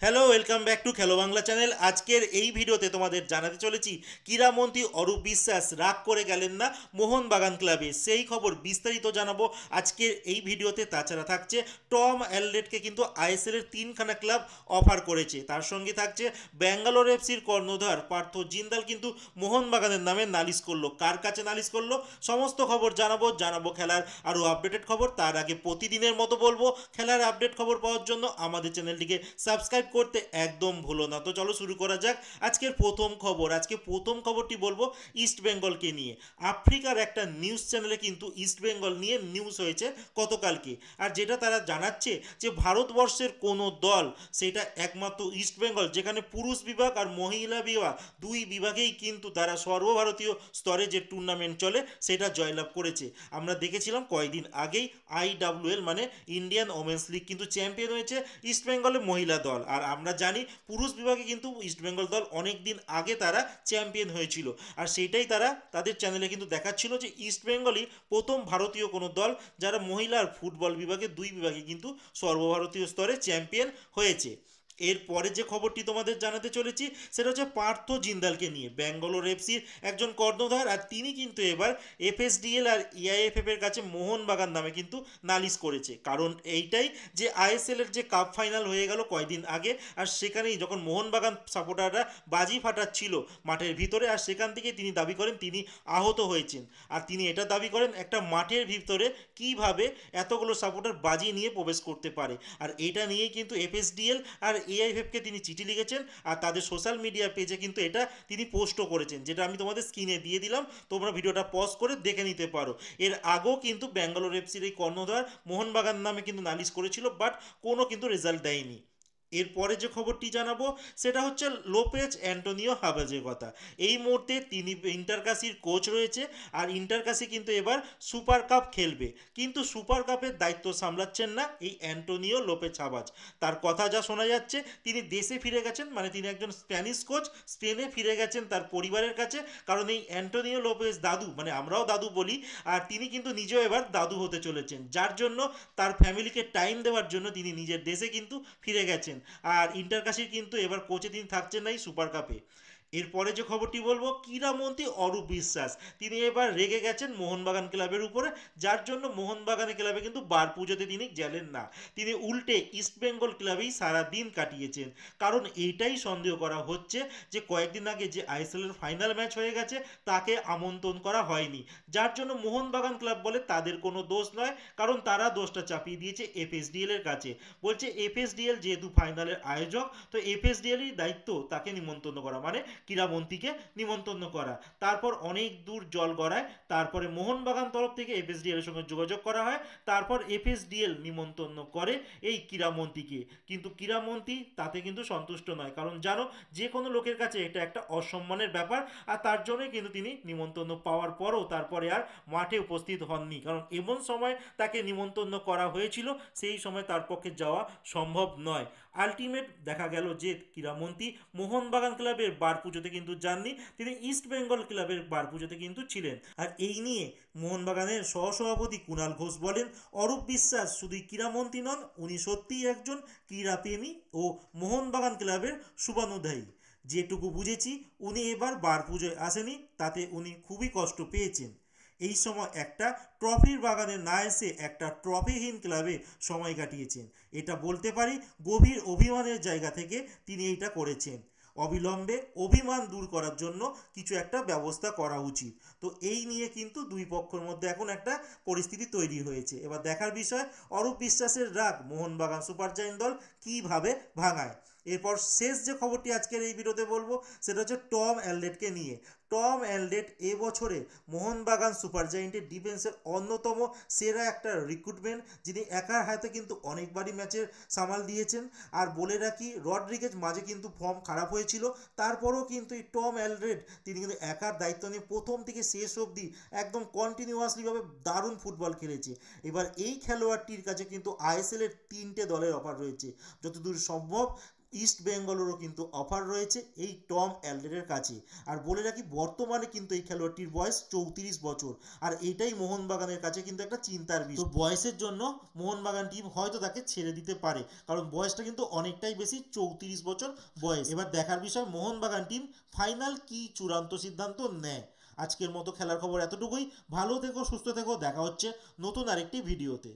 Hello, welcome back to খেলো Bangla channel. আজকের এই ভিডিওতে তোমাদের জানাতে চলেছি ক্রীড়ামন্ত্রী অরূপ বিশ্বাস রাগ করে গেলেন না মোহনবাগান ক্লাবে, সেই খবর বিস্তারিত জানাবো আজকের এই ভিডিওতে। তাছাড়া থাকছে টম অ্যালডেটকে কিন্তু আইএসএল এর তিনখানা ক্লাব অফার করেছে। তার সঙ্গে থাকছে ব্যাঙ্গালোর এফসির কর্ণধার পার্থ জিন্দাল কিন্তু মোহনবাগানের নামে নালিশ করলো। কার কাছে নালিশ করলো সমস্ত খবর জানাবো খেলার আরও আপডেটেড খবর। তার আগে প্রতিদিনের মতো বলবো, খেলার আপডেট খবর পাওয়ার জন্য আমাদের চ্যানেলটিকে সাবস্ক্রাইব করতে একদম ভুলো না। তো চলো শুরু করা যাক আজকের প্রথম খবর। আজকে প্রথম খবরটি বলবো ইস্ট বেঙ্গলকে নিয়ে। আফ্রিকার একটা নিউজ চ্যানেলে কিন্তু ইস্ট বেঙ্গল নিয়ে নিউজ হয়েছে গতকালকে, আর যেটা তারা জানাচ্ছে যে ভারতবর্ষের কোনো দল, সেটা একমাত্র ইস্ট বেঙ্গল, যেখানে পুরুষ বিভাগ আর মহিলা বিভাগ দুই বিভাগেই কিন্তু তারা সর্বভারতীয় স্তরে যে টুর্নামেন্ট চলে সেটা জয়লাভ করেছে। আমরা দেখেছিলাম কয়েকদিন আগেই IWL মানে ইন্ডিয়ান ওমেন্স লিগ কিন্তু চ্যাম্পিয়ন হয়েছে ইস্ট বেঙ্গলের মহিলা দল। আর আমরা জানি পুরুষ বিভাগে কিন্তু ইস্ট বেঙ্গল দল অনেক দিন আগে তারা চ্যাম্পিয়ন হয়েছিল, আর সেটাই তারা তাদের চ্যানেলে কিন্তু দেখাচ্ছিল যে ইস্ট বেঙ্গলই প্রথম ভারতীয় কোনো দল যারা মহিলার ফুটবল বিভাগে দুই বিভাগে কিন্তু সর্বভারতীয় স্তরে চ্যাম্পিয়ন হয়েছে। এরপরে যে খবরটি তোমাদের জানাতে চলেছি সেটা হচ্ছে পার্থ জিন্দালকে নিয়ে। ব্যাঙ্গালোর এফসির একজন কর্ণধার, আর তিনি কিন্তু এবার FSDL আর EIFF এর কাছে মোহনবাগান নামে কিন্তু নালিশ করেছে। কারণ এইটাই যে ISL এর যে কাপ ফাইনাল হয়ে গেল কয়েকদিন আগে, আর সেখানেই যখন মোহনবাগান সাপোর্টাররা বাজি ফাটাচ্ছিল মাঠের ভিতরে, আর সেখান থেকে তিনি দাবি করেন তিনি আহত হয়েছেন। আর তিনি এটা দাবি করেন একটা মাঠের ভিতরে কিভাবে এতগুলো সাপোর্টার বাজি নিয়ে প্রবেশ করতে পারে। আর এটা নিয়েই কিন্তু FSDL আর AIFFকে তিনি চিঠি লিখেছেন, আর তাদের সোশ্যাল মিডিয়া পেজে কিন্তু এটা তিনি পোস্টও করেছেন, যেটা আমি তোমাদের স্ক্রিনে দিয়ে দিলাম, তোমরা ভিডিওটা পজ করে দেখে নিতে পারো। এর আগেও কিন্তু ব্যাঙ্গালোর এফসির এই কর্ণধার মোহনবাগান নামে কিন্তু নালিশ করেছিল, বাট কোনো কিন্তু রেজাল্ট দেয়নি। এরপরে যে খবরটি জানাবো সেটা হচ্ছে লোপেজ অ্যান্টোনিও হাবাজের কথা। এই মুহূর্তে তিনি ইন্টারকাসির কোচ রয়েছে, আর ইন্টারকাসি কিন্তু এবার সুপার কাপ খেলবে, কিন্তু সুপার কাপের দায়িত্ব সামলাচ্ছেন না এই অ্যান্টোনিও লোপেজ হাবাজ। তার কথা যা শোনা যাচ্ছে তিনি দেশে ফিরে গেছেন, মানে তিনি একজন স্প্যানিশ কোচ, স্পেনে ফিরে গেছেন তার পরিবারের কাছে। কারণ এই অ্যান্টোনিও লোপেজ দাদু, মানে আমরাও দাদু বলি, আর তিনি কিন্তু নিজেও এবার দাদু হতে চলেছেন, যার জন্য তার ফ্যামিলিকে টাইম দেওয়ার জন্য তিনি নিজের দেশে কিন্তু ফিরে গেছেন। আর ইন্টারকাশির কিন্তু এবার কোচে তিনি থাকছেন না এই সুপার কাপে। এরপরে যে খবরটি বলবো, ক্রীড়ামন্ত্রী অরূপ বিশ্বাস তিনি এবার রেগে গেছেন মোহনবাগান ক্লাবের উপরে, যার জন্য মোহনবাগান ক্লাবে কিন্তু বার পুজোতে তিনি গেলেন না। তিনি উল্টে ইস্টবেঙ্গল ক্লাবেই সারা দিন কাটিয়েছেন। কারণ এইটাই সন্দেহ করা হচ্ছে যে কয়েকদিন আগে যে ISL এর ফাইনাল ম্যাচ হয়ে গেছে তাকে আমন্ত্রণ করা হয়নি, যার জন্য মোহনবাগান ক্লাব বলে তাদের কোনো দোষ নয়, কারণ তারা দোষটা চাপিয়ে দিয়েছে FSDL এর কাছে। বলছে FSDL যেহেতু ফাইনালের আয়োজক, তো FSDL-ই দায়িত্ব তাকে নিমন্ত্রণ করা, মানে ক্রীড়ামন্ত্রীকে নিমন্ত্রণ করা। তারপর অনেক দূর জল গড়ায়, তারপরে মোহনবাগান তরফ থেকে FSDL এর সঙ্গে যোগাযোগ করা হয়, তারপর FSDL নিমন্ত্রণ করে এই ক্রীড়ামন্ত্রীকে। কিন্তু ক্রীড়ামন্ত্রী তাতে কিন্তু সন্তুষ্ট নয়, কারণ জানো যে কোনো লোকের কাছে এটা একটা অসম্মানের ব্যাপার, আর তার জন্যই কিন্তু তিনি নিমন্ত্রণ পাওয়ার পরও তারপরে আর মাঠে উপস্থিত হননি। কারণ এমন সময় তাকে নিমন্ত্রণ করা হয়েছিল, সেই সময় তার পক্ষে যাওয়া সম্ভব নয়। আলটিমেট দেখা গেল যে ক্রীড়ামন্ত্রী মোহনবাগান ক্লাবের বার পুজোতে কিন্তু যাননি, তিনি ইস্ট বেঙ্গল ক্লাবের বার পুজোতে কিন্তু ছিলেন। আর এই নিয়ে মোহনবাগানের সহসভাপতি কুণাল ঘোষ বলেন, অরূপ বিশ্বাস শুধুই ক্রীড়ামন্ত্রী নন, উনি সত্যিই একজন ক্রীড়াপ্রেমী ও মোহনবাগান ক্লাবের শুভানুধ্যায়ী। যেটুকু বুঝেছি উনি এবার বার পুজোয় আসেনি, তাতে উনি খুবই কষ্ট পেয়েছেন। এই সময় একটা ট্রফির বাগানে না এসে একটা ট্রফিহীন ক্লাবে সময় কাটিয়েছেন, এটা বলতে পারি গভীর অভিমানের জায়গা থেকে তিনি এইটা করেছেন। অবিলম্বে অভিমান দূর করার জন্য কিছু একটা ব্যবস্থা করা উচিত। তো এই নিয়ে কিন্তু দুই পক্ষের মধ্যে এখন একটা পরিস্থিতি তৈরি হয়েছে। এবার দেখার বিষয় অরূপ বিশ্বাসের রাগ মোহনবাগান সুপার জায়েন্ট দল কীভাবে ভাঙায়। এরপর শেষ যে খবরটি আজকের এই ভিডিওতে বলবো সেটা হচ্ছে টম অ্যালডেটকে নিয়ে। টম অ্যালডেট এবছরে মোহনবাগান সুপার জায়েন্টের ডিফেন্সের অন্যতম সেরা একটা রিক্রুটমেন্ট, যিনি একার হাতে কিন্তু অনেকবারই ম্যাচের সামাল দিয়েছেন। আর বলে রাখি রড্রিগেজ মাঝে কিন্তু ফর্ম খারাপ হয়েছিল, তারপরেও কিন্তু এই টম অ্যালডেট তিনি কিন্তু একার দায়িত্ব নিয়ে প্রথম থেকে শেষ অবধি একদম কন্টিনিউয়াসলিভাবে দারুণ ফুটবল খেলেছে। এবার এই খেলোয়াড়টির কাছে কিন্তু ISL এর তিনটে দলের অফার রয়েছে। যতদূর সম্ভব ইস্ট বেঙ্গলেরও কিন্তু অফার রয়েছে এই টম অ্যালডারের কাছে। আর বলে রাখি বর্তমানে কিন্তু এই খেলোয়াড়টির বয়স 34 বছর, আর এটাই মোহনবাগানের কাছে কিন্তু একটা চিন্তার বিষয়। তো বয়সের জন্য মোহনবাগান টিম হয়তো তাকে ছেড়ে দিতে পারে, কারণ বয়সটা কিন্তু অনেকটাই বেশি, 34 বছর বয়স। এবার দেখার বিষয় মোহনবাগান টিম ফাইনাল কি চূড়ান্ত সিদ্ধান্ত নেয়। আজকের মতো খেলার খবর এতটুকুই। ভালো থেকো, সুস্থ থেকো, দেখা হচ্ছে নতুন আরেকটি ভিডিওতে।